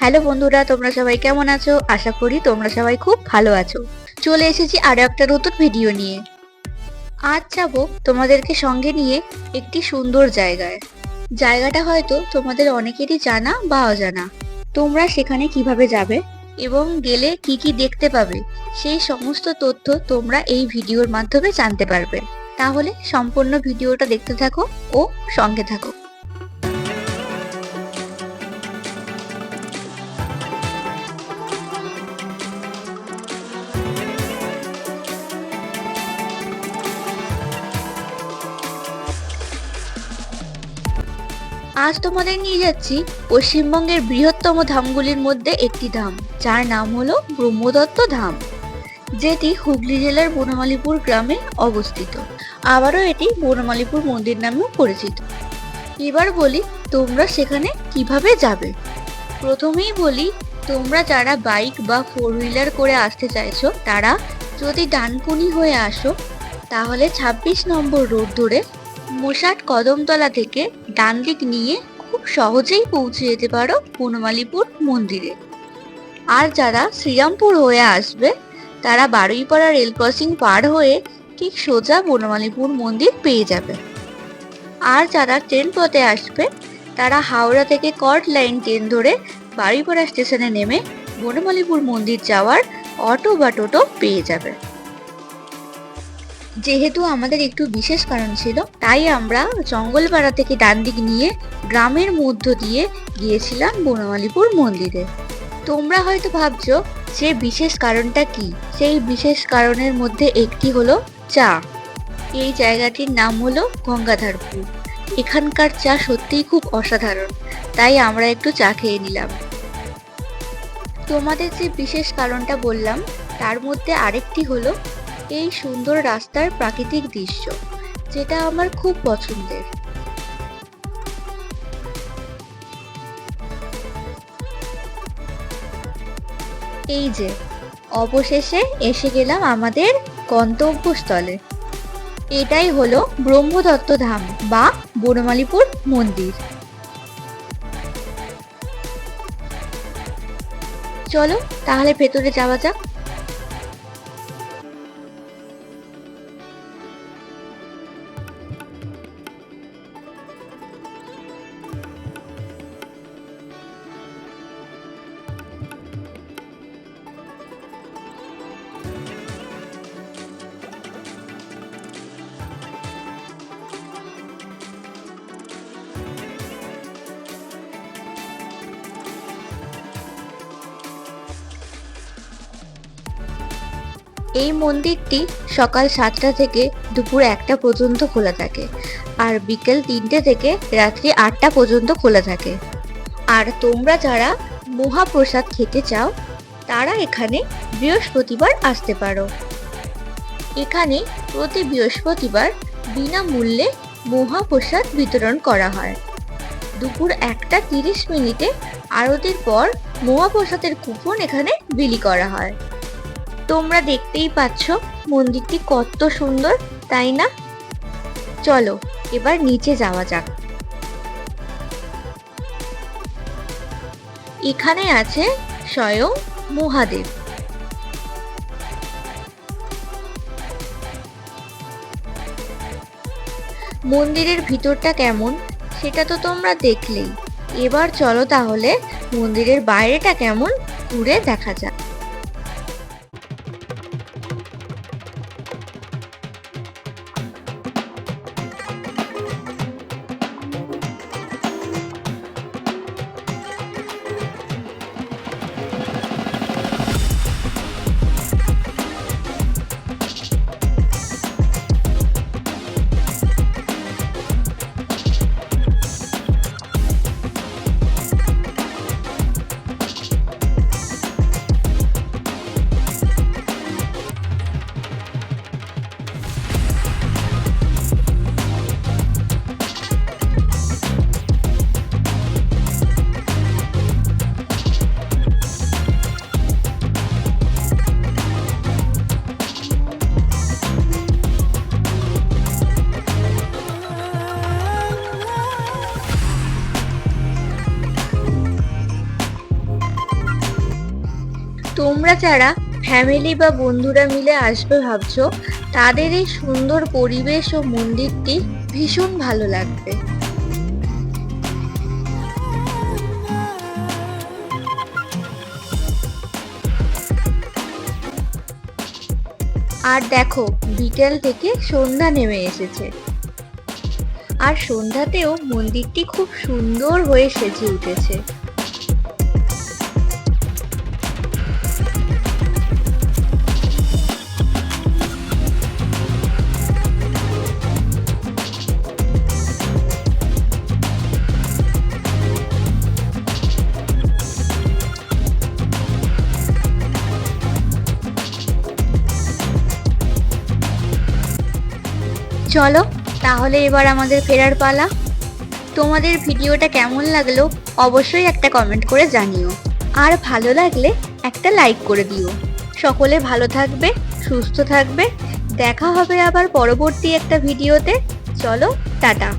Hello বন্ধুরা, তোমরা সবাই কেমন আছো? আশা করি তোমরা সবাই খুব ভালো আছো। চলে এসেছি আরো একটা নতুন ভিডিও নিয়ে। আজ যাবো তোমাদেরকে সঙ্গে নিয়ে একটি সুন্দর জায়গায়। জায়গাটা হয়তো তোমাদের অনেকেরই জানা বা অজানা। তোমরা সেখানে কিভাবে যাবে এবং গেলে কি কি দেখতে পাবে, সেই সমস্ত তথ্য তোমরা এই ভিডিওর মাধ্যমে জানতে পারবে। তাহলে সম্পূর্ণ ভিডিওটা দেখতে থাকো ও সঙ্গে থাকো। আজ তোমাদের নিয়ে যাচ্ছি পশ্চিমবঙ্গের বৃহত্তম ধামগুলির মধ্যে একটি ধাম, যার নাম হলো ব্রহ্মদত্ত ধাম, যেটি হুগলি জেলার বনমালীপুর গ্রামে অবস্থিত। আবারও এটি বনমালীপুর মন্দির নামেও পরিচিত। এবার বলি তোমরা সেখানে কিভাবে যাবে। প্রথমেই বলি, তোমরা যারা বাইক বা ফোর হুইলার করে আসতে চাইছো, তারা যদি ডানকুনি হয়ে আসো, তাহলে ২৬ নম্বর রোড ধরে মোসাট কদমতলা থেকে ডান দিক নিয়ে খুব সহজেই পৌঁছে যেতে পারো বনমালীপুর মন্দিরে। আর যারা শ্রীরামপুর হয়ে আসবে, তারা বারুইপাড়া রেল ক্রসিং পার হয়ে ঠিক সোজা বনমালীপুর মন্দির পেয়ে যাবে। আর যারা ট্রেন পথে আসবে, তারা হাওড়া থেকে কর্ড লাইন ট্রেন ধরে বারুইপাড়া স্টেশনে নেমে বনমালীপুর মন্দির যাওয়ার অটো বা টোটো পেয়ে যাবে। যেহেতু আমাদের একটু বিশেষ কারণ ছিল, তাই আমরা জঙ্গলপাড়া থেকে ডান দিক নিয়ে গ্রামের মধ্য দিয়ে গিয়েছিলাম বনমালীপুর মন্দিরে। তোমরা হয়তো ভাবছো যে বিশেষ কারণটা কি। সেই বিশেষ কারণের মধ্যে একটি হলো চা। এই জায়গাটির নাম হলো গঙ্গাধারপুর। এখানকার চা সত্যিই খুব অসাধারণ, তাই আমরা একটু চা খেয়ে নিলাম। তোমাদের যে বিশেষ কারণটা বললাম, তার মধ্যে আরেকটি হলো এই সুন্দর রাস্তার প্রাকৃতিক দৃশ্য, যেটা আমার খুব পছন্দের। এই যে অবশেষে এসে গেলাম আমাদের গন্তব্যস্থলে। এটাই হলো ব্রহ্মদত্ত ধাম বা বনমালীপুর মন্দির। চলো তাহলে ভেতরে যাওয়া যাক। এই মন্দিরটি সকাল 7টা থেকে দুপুর 1টা পর্যন্ত খোলা থাকে, আর বিকেল 3টে থেকে রাত্রি 8টা পর্যন্ত খোলা থাকে। আর তোমরা যারা মহাপ্রসাদ খেতে চাও, তারা এখানে বৃহস্পতিবার আসতে পারো। এখানে প্রতি বৃহস্পতিবার বিনামূল্যে মহাপ্রসাদ বিতরণ করা হয়। দুপুর 1টা 30 মিনিটে আরতির পর মহাপ্রসাদের কুপন এখানে বিলি করা হয়। তোমরা দেখতেই পাচ্ছ মন্দিরটি কত সুন্দর, তাই না? চলো এবার নিচে যাওয়া যাক। এখানে আছে স্বয়ং মহাদেব। মন্দিরের ভিতরটা কেমন সেটা তো তোমরা দেখলেই। এবার চলো তাহলে মন্দিরের বাইরেটা কেমন ঘুরে দেখা যাক। তোমরা যারা ফ্যামিলি বা বন্ধুরা মিলে আসবে ভাবছো, তাদের এই সুন্দর পরিবেশ ও মন্দিরটি ভীষণ ভালো লাগবে। আর দেখো, বিকেল থেকে সন্ধ্যা নেমে এসেছে, আর সন্ধ্যাতেও মন্দিরটি খুব সুন্দর হয়ে সেজে উঠেছে। চলো তাহলে এবার আমাদের ফেরার পালা। তোমাদের ভিডিওটা কেমন লাগলো অবশ্যই একটা কমেন্ট করে জানিও, আর ভালো লাগলে একটা লাইক করে দিও। সকলে ভালো থাকবে, সুস্থ থাকবে। দেখা হবে আবার পরবর্তী একটা ভিডিওতে। চলো, টাটা।